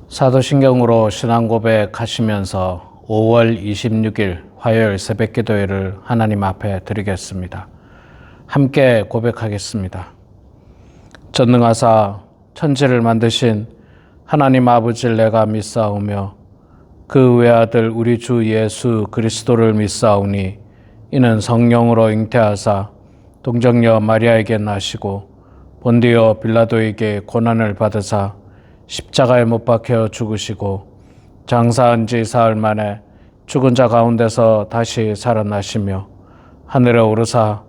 사도신경으로 신앙 고백하시면서 5월 26일 화요일 새벽 기도회를 하나님 앞에 드리겠습니다. 함께 고백하겠습니다. 전능하사 천지를 만드신 하나님 아버지를 내가 믿사오며 그 외아들 우리 주 예수 그리스도를 믿사오니 이는 성령으로 잉태하사 동정녀 마리아에게 나시고 본디오 빌라도에게 고난을 받으사 십자가에 못 박혀 죽으시고 장사한 지 사흘 만에 죽은 자 가운데서 다시 살아나시며 하늘에 오르사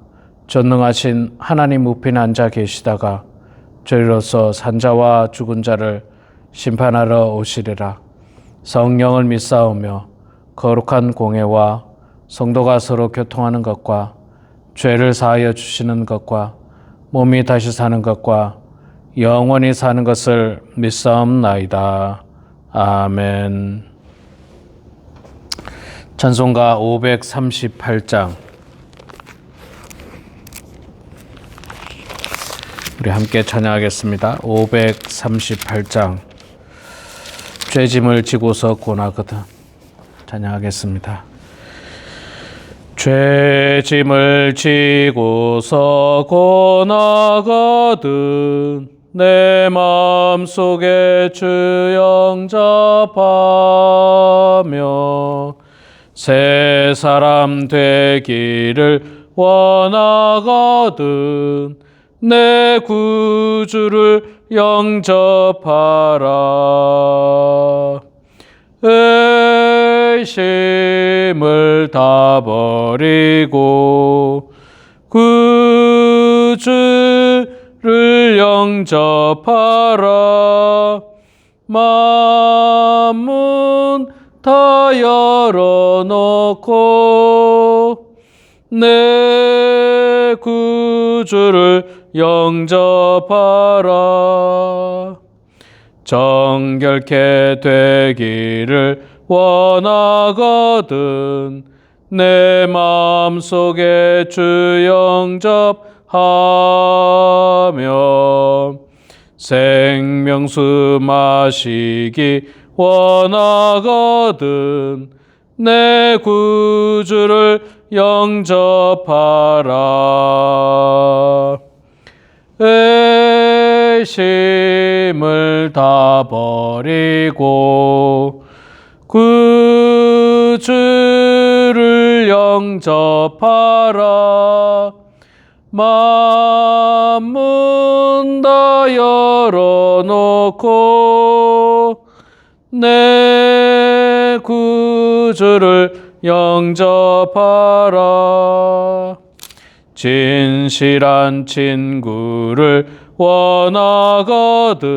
전능하신 하나님 우편에 앉아 계시다가 저희로서 산자와 죽은 자를 심판하러 오시리라. 성령을 믿사오며 거룩한 공회와 성도가 서로 교통하는 것과 죄를 사하여 주시는 것과 몸이 다시 사는 것과 영원히 사는 것을 믿사옵나이다. 아멘. 찬송가 538장 우리 함께 찬양하겠습니다. 538장 죄짐을 지고서 고나거든. 찬양하겠습니다. 죄짐을 지고서 고나거든 내 마음속에 주 영접하며 새 사람 되기를 원하거든 내 구주를 영접하라. 의심을 다 버리고 구주를 영접하라. 마음은 다 열어놓고 내 구주를 영접하라. 정결케 되기를 원하거든 내 마음속에 주 영접하며 생명수 마시기 원하거든 내 구주를 영접하라. 의심을 다 버리고 구주를 영접하라. 마음은 다 열어놓고 내 구주를 영접하라. 진실한 친구를 원하거든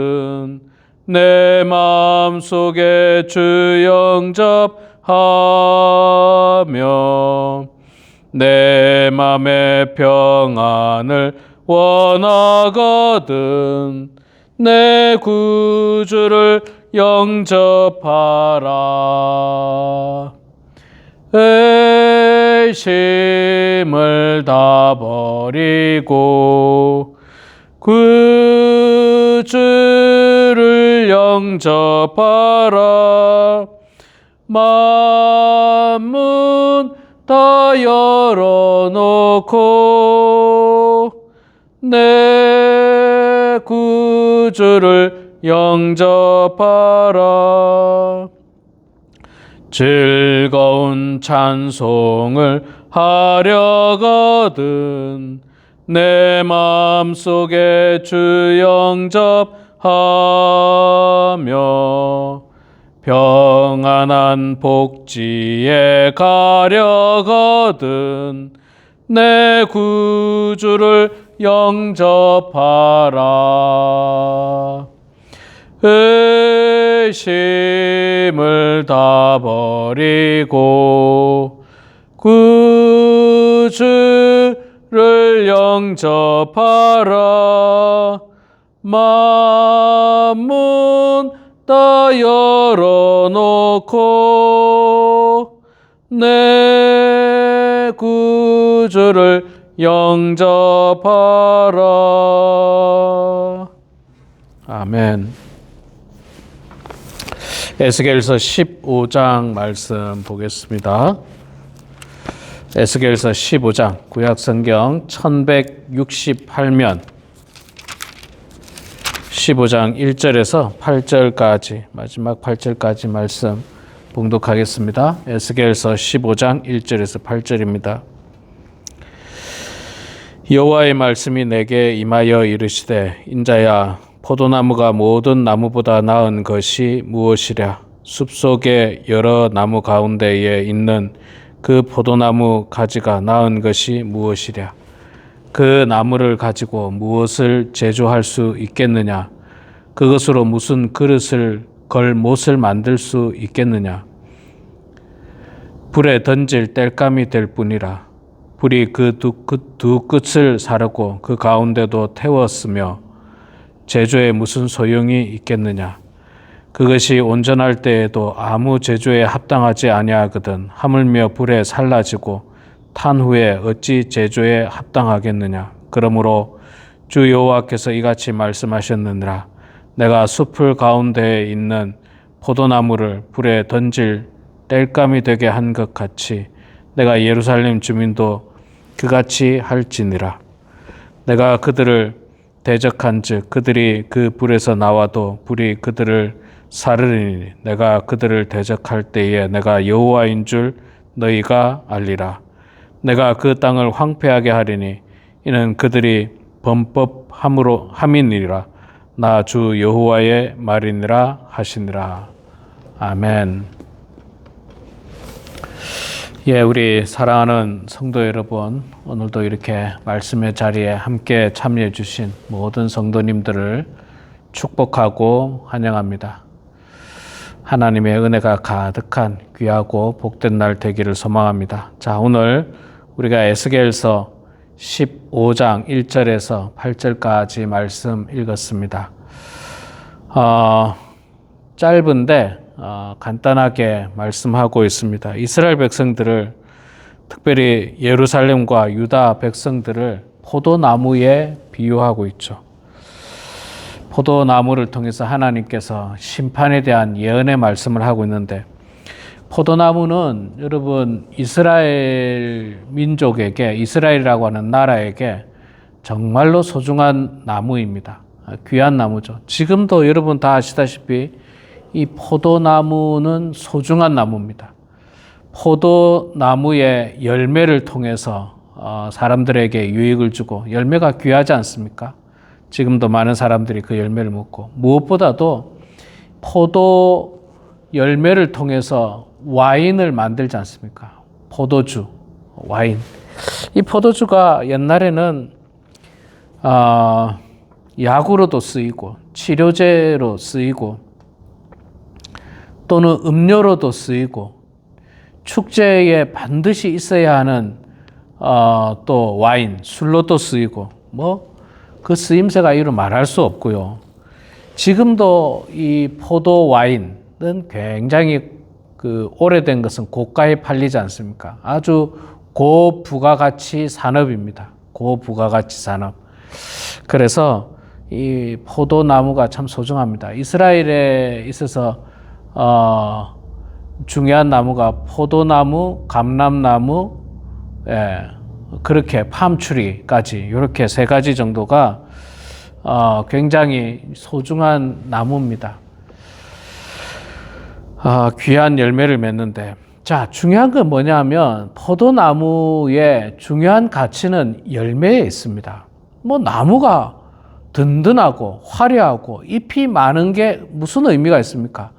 내 마음속에 주 영접하며 내 맘의 평안을 원하거든 내 구주를 영접하라. 의심을 다 버리고 구주를 영접하라. 마음은 다 열어놓고 내 구주를 영접하라. 즐거운 찬송을 하려거든 내 마음속에 주 영접하며 평안한 복지에 가려거든 내 구주를 영접하라. 의심을 다 버리고 구주를 영접하라. 마음은 다 열어놓고 내 구주를 영접하라. 아멘. 에스겔서 15장 말씀 보겠습니다. 에스겔서 15장 구약성경 1168면 15장 1절에서 8절까지 마지막 8절까지 말씀 봉독하겠습니다. 에스겔서 15장 1절에서 8절입니다. 여호와의 말씀이 내게 임하여 이르시되 인자야 포도나무가 모든 나무보다 나은 것이 무엇이랴? 숲속의 여러 나무 가운데에 있는 그 포도나무 가지가 나은 것이 무엇이랴? 그 나무를 가지고 무엇을 제조할 수 있겠느냐? 그것으로 무슨 그릇을 걸 못을 만들 수 있겠느냐? 불에 던질 땔감이 될 뿐이라. 불이 그 두 끝을 사르고 그 가운데도 태웠으며 제조에 무슨 소용이 있겠느냐? 그것이 온전할 때에도 아무 제조에 합당하지 아니하거든 하물며 불에 살라지고 탄 후에 어찌 제조에 합당하겠느냐? 그러므로 주 여호와께서 이같이 말씀하셨느니라. 내가 숲을 가운데에 있는 포도나무를 불에 던질 땔감이 되게 한 것 같이 내가 예루살렘 주민도 그같이 할지니라. 내가 그들을 대적한즉 그들이 그 불에서 나와도 불이 그들을 사르리니 내가 그들을 대적할 때에 내가 여호와인 줄 너희가 알리라. 내가 그 땅을 황폐하게 하리니 이는 그들이 범법함으로 함이니라. 나 주 여호와의 말이니라 하시니라. 아멘. 예, 우리 사랑하는 성도 여러분, 오늘도 이렇게 말씀의 자리에 함께 참여해 주신 모든 성도님들을 축복하고 환영합니다. 하나님의 은혜가 가득한 귀하고 복된 날 되기를 소망합니다. 자, 오늘 우리가 에스겔서 15장 1절에서 8절까지 말씀 읽었습니다. 짧은데 간단하게 말씀하고 있습니다. 이스라엘 백성들을, 특별히 예루살렘과 유다 백성들을 포도나무에 비유하고 있죠. 포도나무를 통해서 하나님께서 심판에 대한 예언의 말씀을 하고 있는데, 포도나무는 여러분 이스라엘 민족에게, 이스라엘이라고 하는 나라에게 정말로 소중한 나무입니다. 귀한 나무죠. 지금도 여러분 다 아시다시피 이 포도나무는 소중한 나무입니다. 포도나무의 열매를 통해서 사람들에게 유익을 주고, 열매가 귀하지 않습니까? 지금도 많은 사람들이 그 열매를 먹고, 무엇보다도 포도 열매를 통해서 와인을 만들지 않습니까? 포도주, 와인. 이 포도주가 옛날에는 약으로도 쓰이고 치료제로 쓰이고 또는 음료로도 쓰이고, 축제에 반드시 있어야 하는 또 와인, 술로도 쓰이고, 그 쓰임새가 이루 말할 수 없고요. 지금도 이 포도 와인은 굉장히 오래된 것은 고가에 팔리지 않습니까? 아주 고부가가치 산업입니다. 고부가가치 산업. 그래서 이 포도나무가 참 소중합니다. 이스라엘에 있어서 중요한 나무가 포도나무, 감람나무, 그렇게 팜추리까지 이렇게 세 가지 정도가 굉장히 소중한 나무입니다. 귀한 열매를 맺는데, 자, 중요한 건 뭐냐면 포도나무의 중요한 가치는 열매에 있습니다. 나무가 든든하고 화려하고 잎이 많은 게 무슨 의미가 있습니까?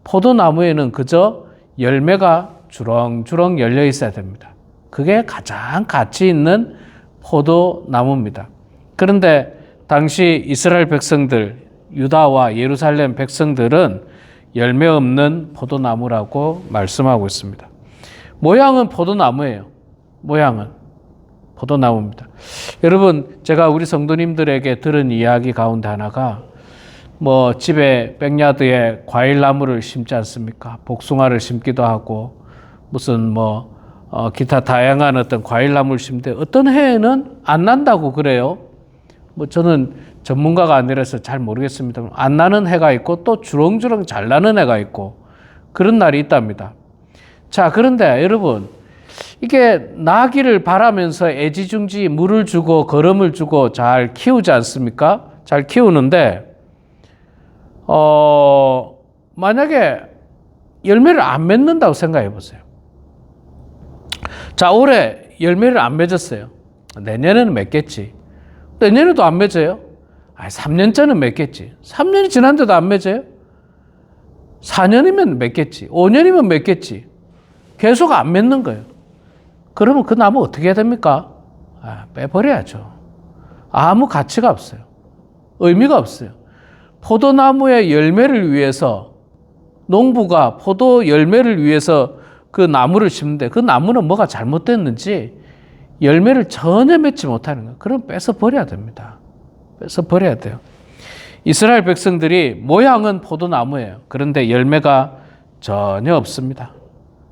포도나무에는 그저 열매가 주렁주렁 열려 있어야 됩니다. 그게 가장 가치 있는 포도나무입니다. 그런데 당시 이스라엘 백성들, 유다와 예루살렘 백성들은 열매 없는 포도나무라고 말씀하고 있습니다. 모양은 포도나무예요. 모양은 포도나무입니다. 여러분, 제가 우리 성도님들에게 들은 이야기 가운데 하나가 집에 백야드에 과일나무를 심지 않습니까? 복숭아를 심기도 하고 무슨 기타 다양한 어떤 과일나무를 심는데 어떤 해에는 안 난다고 그래요. 저는 전문가가 아니라서 잘 모르겠습니다. 안 나는 해가 있고 또 주렁주렁 잘 나는 해가 있고, 그런 날이 있답니다. 자, 그런데 여러분, 이게 나기를 바라면서 애지중지 물을 주고 거름을 주고 잘 키우지 않습니까? 잘 키우는데 만약에 열매를 안 맺는다고 생각해 보세요. 자, 올해 열매를 안 맺었어요. 내년에는 맺겠지. 내년에도 안 맺어요? 3년 전은 맺겠지. 3년이 지났는데도 안 맺어요? 4년이면 맺겠지. 5년이면 맺겠지. 계속 안 맺는 거예요. 그러면 그 나무 어떻게 해야 됩니까? 빼버려야죠. 아무 가치가 없어요. 의미가 없어요. 포도나무의 열매를 위해서 농부가 포도 열매를 위해서 그 나무를 심는데 그 나무는 뭐가 잘못됐는지 열매를 전혀 맺지 못하는 거예요. 그럼 뺏어 버려야 됩니다. 뺏어 버려야 돼요. 이스라엘 백성들이 모양은 포도나무예요. 그런데 열매가 전혀 없습니다.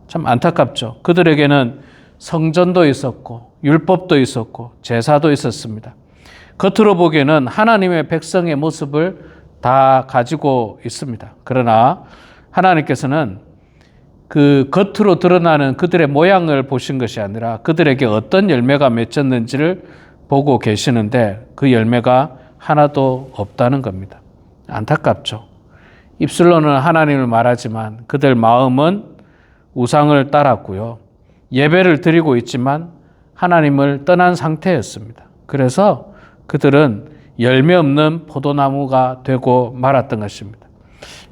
참 안타깝죠. 그들에게는 성전도 있었고 율법도 있었고 제사도 있었습니다. 겉으로 보기에는 하나님의 백성의 모습을 다 가지고 있습니다. 그러나 하나님께서는 그 겉으로 드러나는 그들의 모양을 보신 것이 아니라 그들에게 어떤 열매가 맺혔는지를 보고 계시는데 그 열매가 하나도 없다는 겁니다. 안타깝죠. 입술로는 하나님을 말하지만 그들 마음은 우상을 따랐고요. 예배를 드리고 있지만 하나님을 떠난 상태였습니다. 그래서 그들은 열매 없는 포도나무가 되고 말았던 것입니다.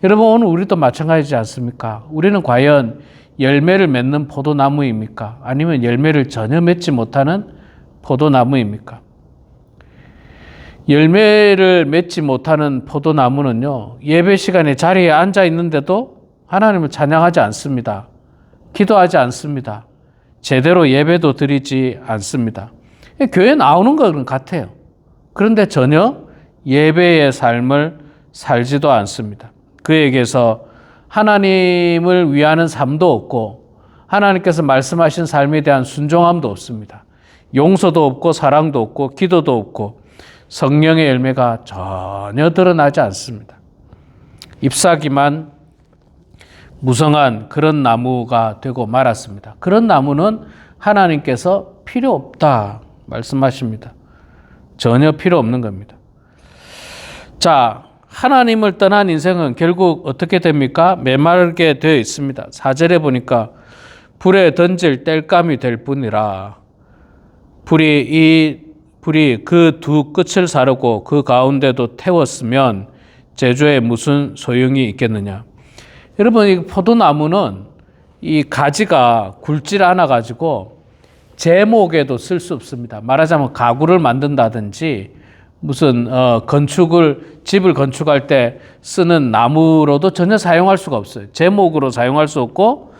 여러분, 오늘 우리도 마찬가지지 않습니까? 우리는 과연 열매를 맺는 포도나무입니까? 아니면 열매를 전혀 맺지 못하는 포도나무입니까? 열매를 맺지 못하는 포도나무는요, 예배 시간에 자리에 앉아 있는데도 하나님을 찬양하지 않습니다. 기도하지 않습니다. 제대로 예배도 드리지 않습니다. 교회 나오는 것은 같아요. 그런데 전혀 예배의 삶을 살지도 않습니다. 그에게서 하나님을 위하는 삶도 없고 하나님께서 말씀하신 삶에 대한 순종함도 없습니다. 용서도 없고 사랑도 없고 기도도 없고 성령의 열매가 전혀 드러나지 않습니다. 잎사귀만 무성한 그런 나무가 되고 말았습니다. 그런 나무는 하나님께서 필요 없다 말씀하십니다. 전혀 필요 없는 겁니다. 자, 하나님을 떠난 인생은 결국 어떻게 됩니까? 메마르게 되어 있습니다. 4절에 보니까 불에 던질 땔감이 될 뿐이라 불이 그 두 끝을 사르고 그 가운데도 태웠으면 제조에 무슨 소용이 있겠느냐. 여러분, 이 포도나무는 이 가지가 굵질 않아 가지고 제목에도 쓸 수 없습니다. 말하자면 가구를 만든다든지 무슨 집을 건축할 때 쓰는 나무로도 전혀 사용할 수가 없어요. 제목으로 사용할 수 없고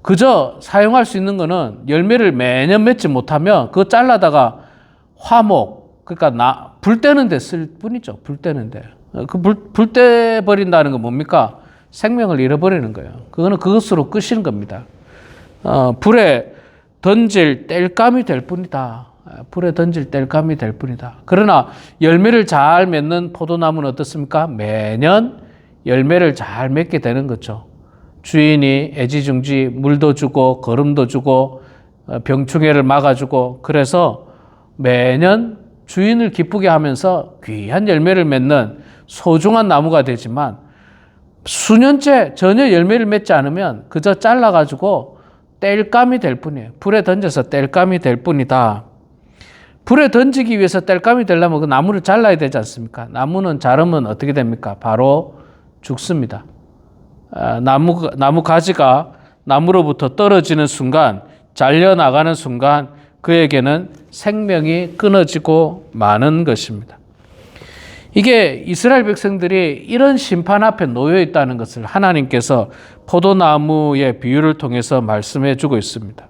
그저 사용할 수 있는 거는 열매를 매년 맺지 못하면 그거 잘라다가 화목, 그러니까 불 때는 데 쓸 뿐이죠. 불 때는 데. 불 때 버린다는 건 뭡니까? 생명을 잃어버리는 거예요. 그거는 그것으로 끝인 겁니다. 불에 던질 땔감이 될 뿐이다. 불에 던질 땔감이 될 뿐이다. 그러나 열매를 잘 맺는 포도나무는 어떻습니까? 매년 열매를 잘 맺게 되는 거죠. 주인이 애지중지 물도 주고 거름도 주고 병충해를 막아주고 그래서 매년 주인을 기쁘게 하면서 귀한 열매를 맺는 소중한 나무가 되지만 수년째 전혀 열매를 맺지 않으면 그저 잘라가지고 땔감이 될 뿐이에요. 불에 던져서 땔감이 될 뿐이다. 불에 던지기 위해서 땔감이 되려면 그 나무를 잘라야 되지 않습니까? 나무는 자르면 어떻게 됩니까? 바로 죽습니다. 나무 가지가 나무로부터 떨어지는 순간, 잘려나가는 순간 그에게는 생명이 끊어지고 마는 것입니다. 이게 이스라엘 백성들이 이런 심판 앞에 놓여 있다는 것을 하나님께서 포도나무의 비유를 통해서 말씀해 주고 있습니다.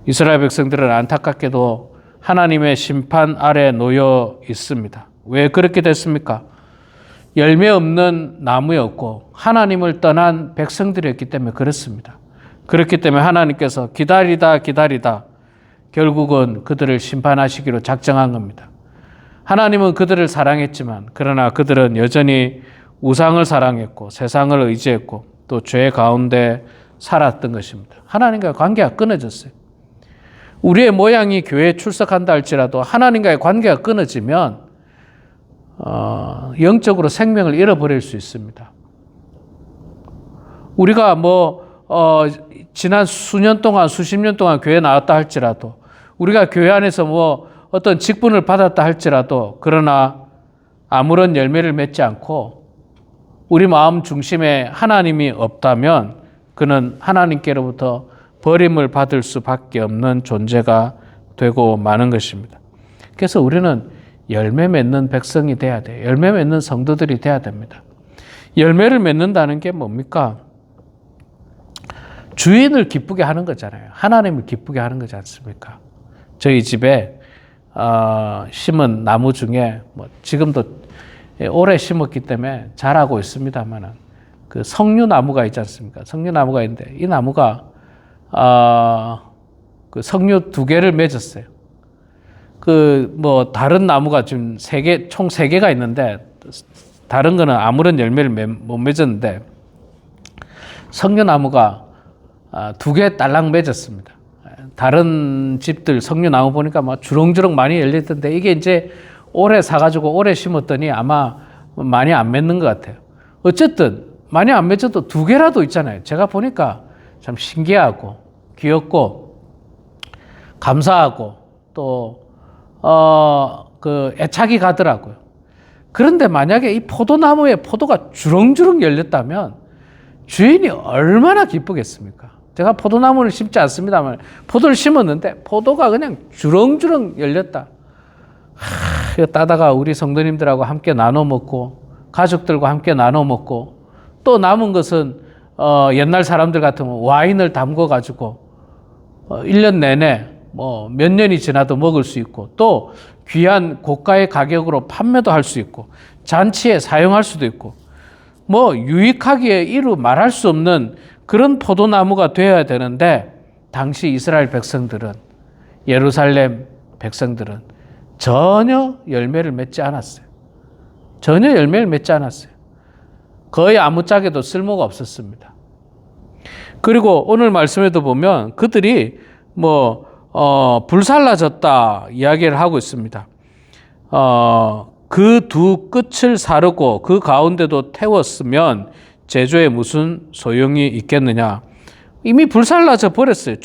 이스라엘 백성들은 안타깝게도 하나님의 심판 아래 놓여 있습니다. 왜 그렇게 됐습니까? 열매 없는 나무였고 하나님을 떠난 백성들이었기 때문에 그렇습니다. 그렇기 때문에 하나님께서 기다리다 결국은 그들을 심판하시기로 작정한 겁니다. 하나님은 그들을 사랑했지만 그러나 그들은 여전히 우상을 사랑했고 세상을 의지했고 또 죄 가운데 살았던 것입니다. 하나님과 관계가 끊어졌어요. 우리의 모양이 교회에 출석한다 할지라도 하나님과의 관계가 끊어지면 영적으로 생명을 잃어버릴 수 있습니다. 우리가 지난 수년 동안 수십 년 동안 교회에 나왔다 할지라도 우리가 교회 안에서 어떤 직분을 받았다 할지라도 그러나 아무런 열매를 맺지 않고 우리 마음 중심에 하나님이 없다면 그는 하나님께로부터 버림을 받을 수밖에 없는 존재가 되고 마는 것입니다. 그래서 우리는 열매 맺는 백성이 돼야 돼요. 열매 맺는 성도들이 돼야 됩니다. 열매를 맺는다는 게 뭡니까? 주인을 기쁘게 하는 거잖아요. 하나님을 기쁘게 하는 거지 않습니까? 저희 집에 심은 나무 중에 지금도 오래 심었기 때문에 자라고 있습니다만은 그 석류나무가 있지 않습니까? 석류나무가 있는데 이 나무가 그 석류 2개를 맺었어요. 다른 나무가 지금 총 3개가 있는데 다른 거는 아무런 열매를 못 맺었는데 석류나무가 2개 딸랑 맺었습니다. 다른 집들 석류나무 보니까 주렁주렁 많이 열렸던데 이게 이제 오래 사가지고 오래 심었더니 아마 많이 안 맺는 것 같아요. 어쨌든 많이 안 맺어도 2개라도 있잖아요. 제가 보니까 참 신기하고 귀엽고 감사하고 또 애착이 가더라고요. 그런데 만약에 이 포도나무에 포도가 주렁주렁 열렸다면 주인이 얼마나 기쁘겠습니까? 제가 포도나무를 심지 않습니다만 포도를 심었는데 포도가 그냥 주렁주렁 열렸다. 이거 따다가 우리 성도님들하고 함께 나눠 먹고 가족들과 함께 나눠 먹고 또 남은 것은 옛날 사람들 같으면 와인을 담궈 가지고 1년 내내 몇 년이 지나도 먹을 수 있고 또 귀한 고가의 가격으로 판매도 할 수 있고 잔치에 사용할 수도 있고 유익하기에 이루 말할 수 없는 그런 포도나무가 되어야 되는데 당시 이스라엘 백성들은 예루살렘 백성들은 전혀 열매를 맺지 않았어요. 전혀 열매를 맺지 않았어요. 거의 아무짝에도 쓸모가 없었습니다. 그리고 오늘 말씀에도 보면 그들이 불살라졌다 이야기를 하고 있습니다. 그 2 끝을 사르고 그 가운데도 태웠으면 제조에 무슨 소용이 있겠느냐. 이미 불살라져 버렸어요.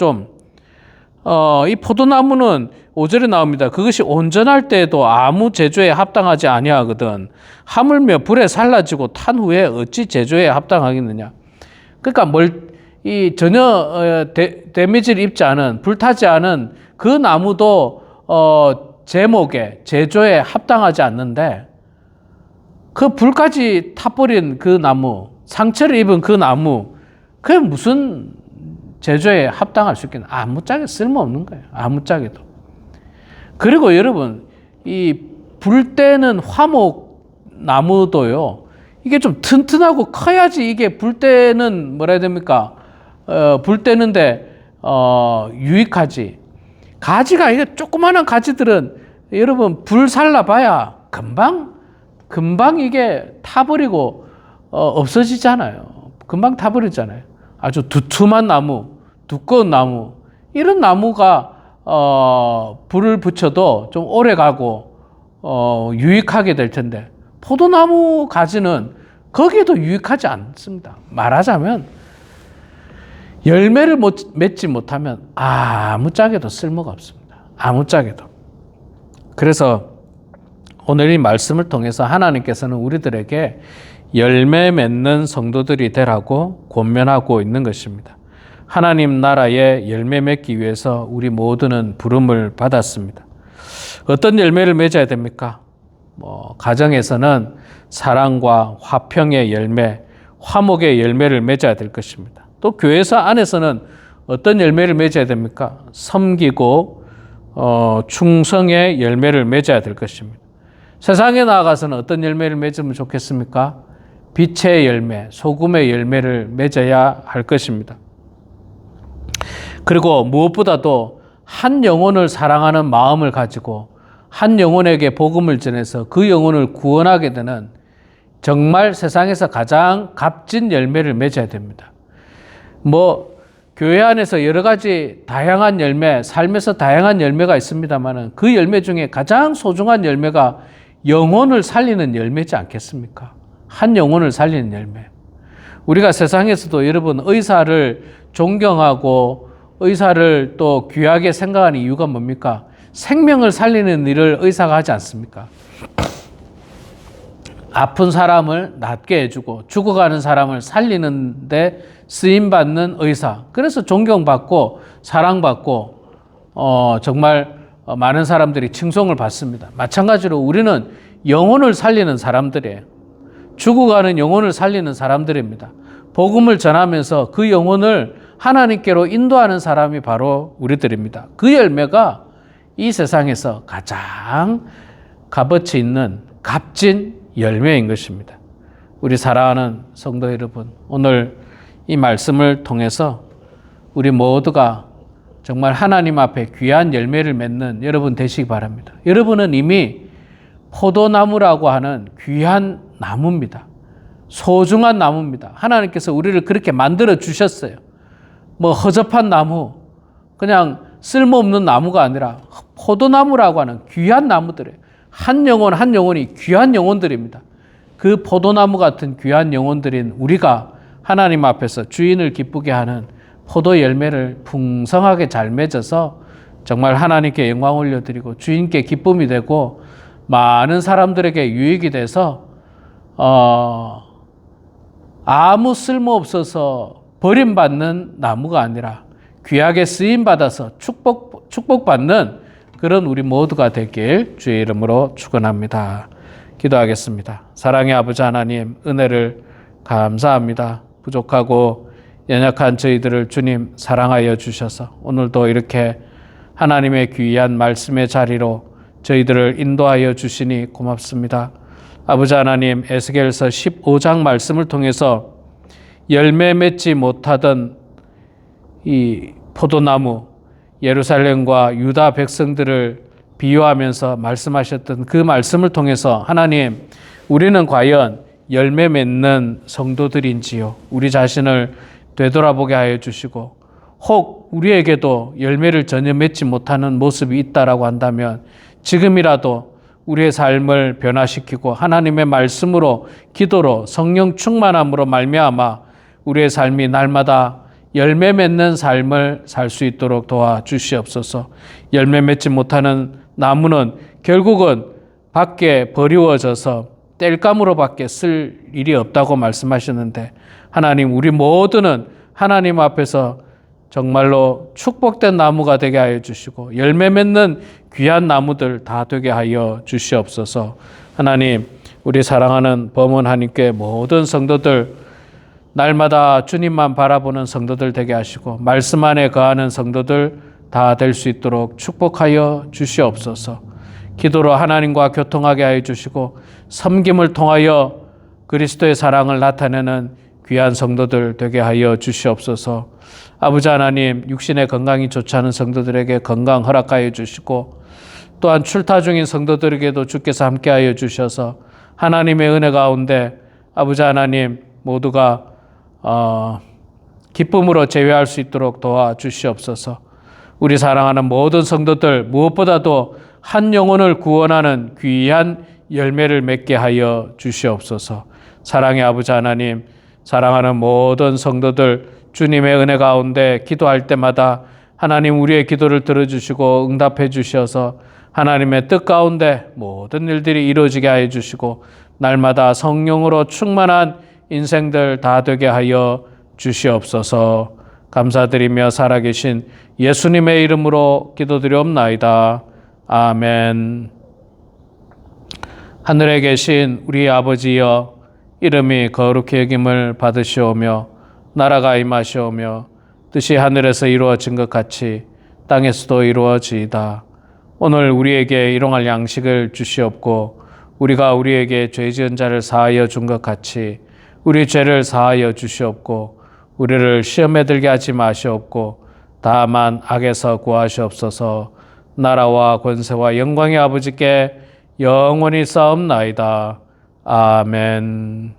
이 포도나무는 5절에 나옵니다. 그것이 온전할 때에도 아무 제조에 합당하지 아니하거든. 하물며 불에 살라지고 탄 후에 어찌 제조에 합당하겠느냐. 그러니까 전혀 데미지를 입지 않은 불타지 않은 그 나무도 제목에 제조에 합당하지 않는데 그 불까지 타버린 그 나무, 상처를 입은 그 나무, 그게 무슨 제조에 합당할 수 있겠나? 아무짝에 쓸모없는 거예요. 아무짝에도. 그리고 여러분, 이 불때는 화목 나무도요, 이게 좀 튼튼하고 커야지 이게 불때는 뭐라 해야 됩니까? 불때는데 유익하지. 가지가 이게 조그마한 가지들은 여러분 불 살라봐야 금방 이게 타버리고 없어지잖아요. 금방 타버리잖아요. 아주 두툼한 나무, 두꺼운 나무, 이런 나무가 불을 붙여도 좀 오래 가고 유익하게 될 텐데 포도나무 가지는 거기에도 유익하지 않습니다. 말하자면 열매를 맺지 못하면 아무짝에도 쓸모가 없습니다. 아무짝에도. 그래서 오늘 이 말씀을 통해서 하나님께서는 우리들에게 열매 맺는 성도들이 되라고 권면하고 있는 것입니다. 하나님 나라에 열매 맺기 위해서 우리 모두는 부름을 받았습니다. 어떤 열매를 맺어야 됩니까? 가정에서는 사랑과 화평의 열매, 화목의 열매를 맺어야 될 것입니다. 또 교회사 안에서는 어떤 열매를 맺어야 됩니까? 섬기고 충성의 열매를 맺어야 될 것입니다. 세상에 나아가서는 어떤 열매를 맺으면 좋겠습니까? 빛의 열매, 소금의 열매를 맺어야 할 것입니다. 그리고 무엇보다도 한 영혼을 사랑하는 마음을 가지고 한 영혼에게 복음을 전해서 그 영혼을 구원하게 되는 정말 세상에서 가장 값진 열매를 맺어야 됩니다. 교회 안에서 여러 가지 다양한 열매, 삶에서 다양한 열매가 있습니다만 그 열매 중에 가장 소중한 열매가 영혼을 살리는 열매지 않겠습니까? 한 영혼을 살리는 열매. 우리가 세상에서도 여러분 의사를 존경하고 의사를 또 귀하게 생각하는 이유가 뭡니까? 생명을 살리는 일을 의사가 하지 않습니까? 아픈 사람을 낫게 해주고 죽어가는 사람을 살리는 데 쓰임받는 의사. 그래서 존경받고 사랑받고 정말 많은 사람들이 칭송을 받습니다. 마찬가지로 우리는 영혼을 살리는 사람들이에요. 죽어가는 영혼을 살리는 사람들입니다. 복음을 전하면서 그 영혼을 하나님께로 인도하는 사람이 바로 우리들입니다. 그 열매가 이 세상에서 가장 값어치 있는 값진 열매인 것입니다. 우리 사랑하는 성도 여러분, 오늘 이 말씀을 통해서 우리 모두가 정말 하나님 앞에 귀한 열매를 맺는 여러분 되시기 바랍니다. 여러분은 이미 포도나무라고 하는 귀한 나무입니다. 소중한 나무입니다. 하나님께서 우리를 그렇게 만들어 주셨어요. 허접한 나무, 그냥 쓸모없는 나무가 아니라 포도나무라고 하는 귀한 나무들이에요. 한 영혼 한 영혼이 귀한 영혼들입니다. 그 포도나무 같은 귀한 영혼들인 우리가 하나님 앞에서 주인을 기쁘게 하는 포도 열매를 풍성하게 잘 맺어서 정말 하나님께 영광 올려드리고 주인께 기쁨이 되고 많은 사람들에게 유익이 돼서 아무 쓸모없어서 버림받는 나무가 아니라 귀하게 쓰임받아서 축복받는 그런 우리 모두가 되길 주의 이름으로 축원합니다. 기도하겠습니다. 사랑의 아버지 하나님, 은혜를 감사합니다. 부족하고 연약한 저희들을 주님 사랑하여 주셔서 오늘도 이렇게 하나님의 귀한 말씀의 자리로 저희들을 인도하여 주시니 고맙습니다. 아버지 하나님, 에스겔서 15장 말씀을 통해서 열매 맺지 못하던 이 포도나무 예루살렘과 유다 백성들을 비유하면서 말씀하셨던 그 말씀을 통해서 하나님, 우리는 과연 열매 맺는 성도들인지요? 우리 자신을 되돌아보게 하여 주시고 혹 우리에게도 열매를 전혀 맺지 못하는 모습이 있다라고 한다면 지금이라도 우리의 삶을 변화시키고 하나님의 말씀으로 기도로 성령 충만함으로 말미암아 우리의 삶이 날마다 열매 맺는 삶을 살 수 있도록 도와주시옵소서. 열매 맺지 못하는 나무는 결국은 밖에 버리워져서 땔감으로밖에 쓸 일이 없다고 말씀하셨는데 하나님, 우리 모두는 하나님 앞에서 정말로 축복된 나무가 되게 하여 주시고 열매 맺는 귀한 나무들 다 되게 하여 주시옵소서. 하나님, 우리 사랑하는 범원 하나님께 모든 성도들 날마다 주님만 바라보는 성도들 되게 하시고 말씀 안에 거하는 성도들 다 될 수 있도록 축복하여 주시옵소서. 기도로 하나님과 교통하게 하여 주시고 섬김을 통하여 그리스도의 사랑을 나타내는 귀한 성도들 되게 하여 주시옵소서. 아버지 하나님, 육신의 건강이 좋지 않은 성도들에게 건강 허락하여 주시고 또한 출타 중인 성도들에게도 주께서 함께하여 주셔서 하나님의 은혜 가운데 아버지 하나님 모두가 기쁨으로 제외할 수 있도록 도와주시옵소서. 우리 사랑하는 모든 성도들 무엇보다도 한 영혼을 구원하는 귀한 열매를 맺게 하여 주시옵소서. 사랑의 아버지 하나님, 사랑하는 모든 성도들 주님의 은혜 가운데 기도할 때마다 하나님 우리의 기도를 들어주시고 응답해 주셔서 하나님의 뜻 가운데 모든 일들이 이루어지게 하여 주시고 날마다 성령으로 충만한 인생들 다 되게 하여 주시옵소서. 감사드리며 살아계신 예수님의 이름으로 기도드리옵나이다. 아멘. 하늘에 계신 우리 아버지여, 이름이 거룩히 여김을 받으시오며 나라가 임하시오며 뜻이 하늘에서 이루어진 것 같이 땅에서도 이루어지이다. 오늘 우리에게 일용할 양식을 주시옵고 우리가 우리에게 죄 지은 자를 사하여 준 것 같이 우리 죄를 사하여 주시옵고 우리를 시험에 들게 하지 마시옵고 다만 악에서 구하시옵소서. 나라와 권세와 영광의 아버지께 영원히 싸움나이다. 아멘.